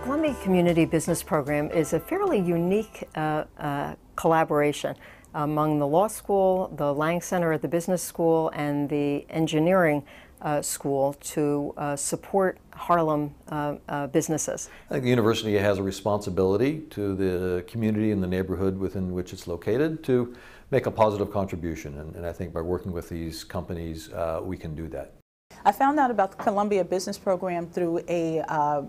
Columbia Community Business Program is a fairly unique collaboration among the law school, the Lang Center at the business school, and the engineering school to support Harlem businesses. I think the university has a responsibility to the community and the neighborhood within which it's located to make a positive contribution, and I think by working with these companies we can do that. I found out about the Columbia Business Program through a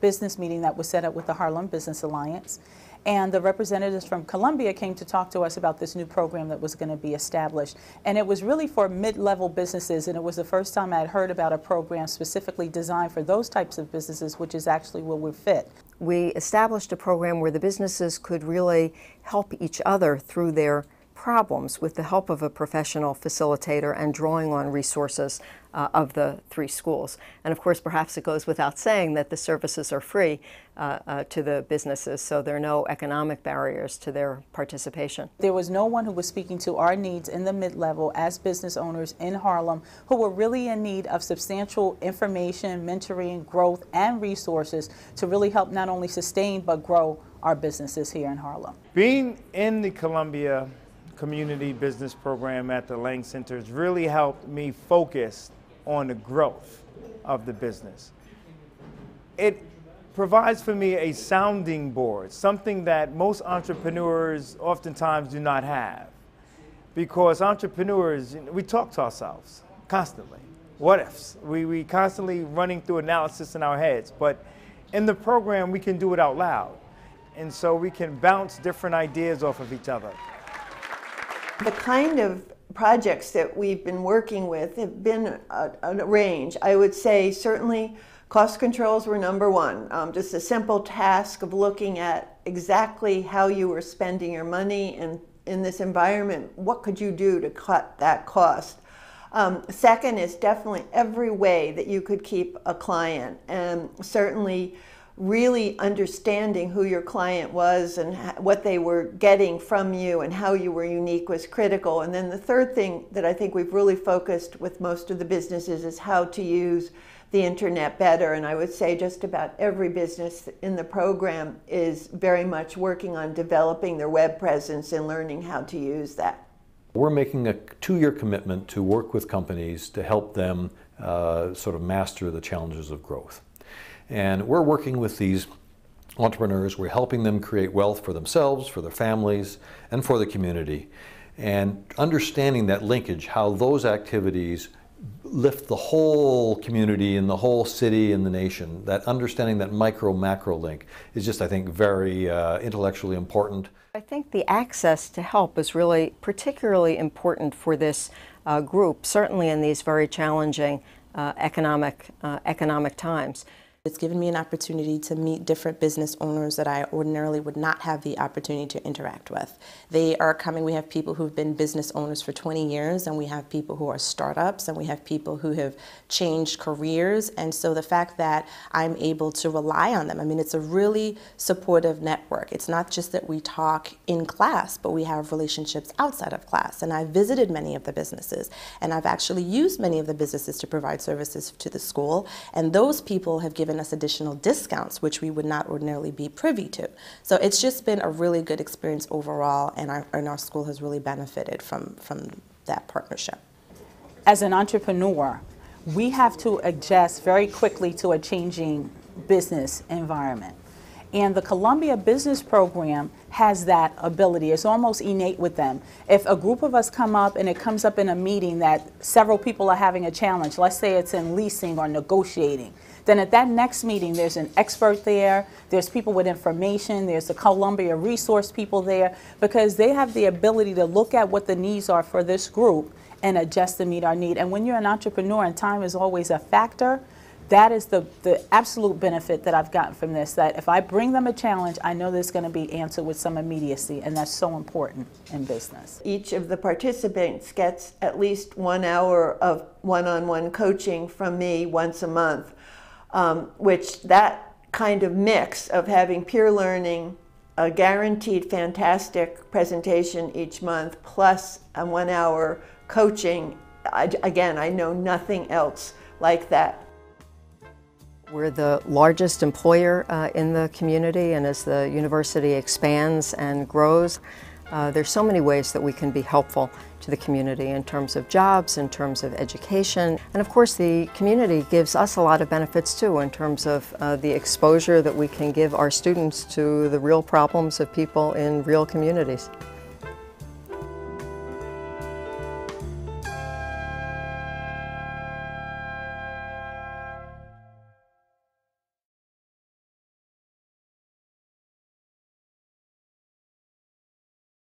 business meeting that was set up with the Harlem Business Alliance. And the representatives from Columbia came to talk to us about this new program that was going to be established. And it was really for mid-level businesses, and it was the first time I had heard about a program specifically designed for those types of businesses, which is actually where we fit. We established a program where the businesses could really help each other through their problems with the help of a professional facilitator and drawing on resources of the three schools. And of course, perhaps it goes without saying that the services are free to the businesses, so there are no economic barriers to their participation. There was no one who was speaking to our needs in the mid-level as business owners in Harlem who were really in need of substantial information, mentoring, growth, and resources to really help not only sustain but grow our businesses here in Harlem. Being in the Columbia Community Business Program at the Lang Center has really helped me focus on the growth of the business. It provides for me a sounding board, something that most entrepreneurs oftentimes do not have. Because entrepreneurs, we talk to ourselves constantly. What ifs? We constantly running through analysis in our heads, but in the program we can do it out loud. And so we can bounce different ideas off of each other. The kind of projects that we've been working with have been a range. I would say certainly cost controls were number one. Just a simple task of looking at exactly how you were spending your money and in this environment, what could you do to cut that cost? Second is definitely every way that you could keep a client, and certainly really understanding who your client was and what they were getting from you and how you were unique was critical. And then the third thing that I think we've really focused with most of the businesses is how to use the internet better. And I would say just about every business in the program is very much working on developing their web presence and learning how to use that. We're making a 2-year commitment to work with companies to help them sort of master the challenges of growth. And we're working with these entrepreneurs. We're helping them create wealth for themselves, for their families, and for the community. And understanding that linkage, how those activities lift the whole community and the whole city and the nation, that understanding that micro-macro link is just, I think, very intellectually important. I think the access to help is really particularly important for this group, certainly in these very challenging economic times. It's given me an opportunity to meet different business owners that I ordinarily would not have the opportunity to interact with. They are coming, we have people who've been business owners for 20 years, and we have people who are startups, and we have people who have changed careers. And so the fact that I'm able to rely on them, I mean, it's a really supportive network. It's not just that we talk in class, but we have relationships outside of class. And I've visited many of the businesses, and I've actually used many of the businesses to provide services to the school, and those people have given us additional discounts, which we would not ordinarily be privy to. So it's just been a really good experience overall, and our school has really benefited from that partnership. As an entrepreneur, we have to adjust very quickly to a changing business environment. And the Columbia Business Program has that ability. It's almost innate with them. If a group of us come up and it comes up in a meeting that several people are having a challenge, let's say it's in leasing or negotiating, then at that next meeting there's an expert there, there's people with information, there's the Columbia resource people there, because they have the ability to look at what the needs are for this group and adjust to meet our need. And when you're an entrepreneur and time is always a factor, that is the absolute benefit that I've gotten from this, that if I bring them a challenge, I know there's going to be answered with some immediacy, and that's so important in business. Each of the participants gets at least 1 hour of one-on-one coaching from me once a month, which that kind of mix of having peer learning, a guaranteed fantastic presentation each month, plus a 1 hour coaching, again, I know nothing else like that. We're the largest employer in the community, and as the university expands and grows, there's so many ways that we can be helpful to the community in terms of jobs, in terms of education, and of course the community gives us a lot of benefits too in terms of the exposure that we can give our students to the real problems of people in real communities.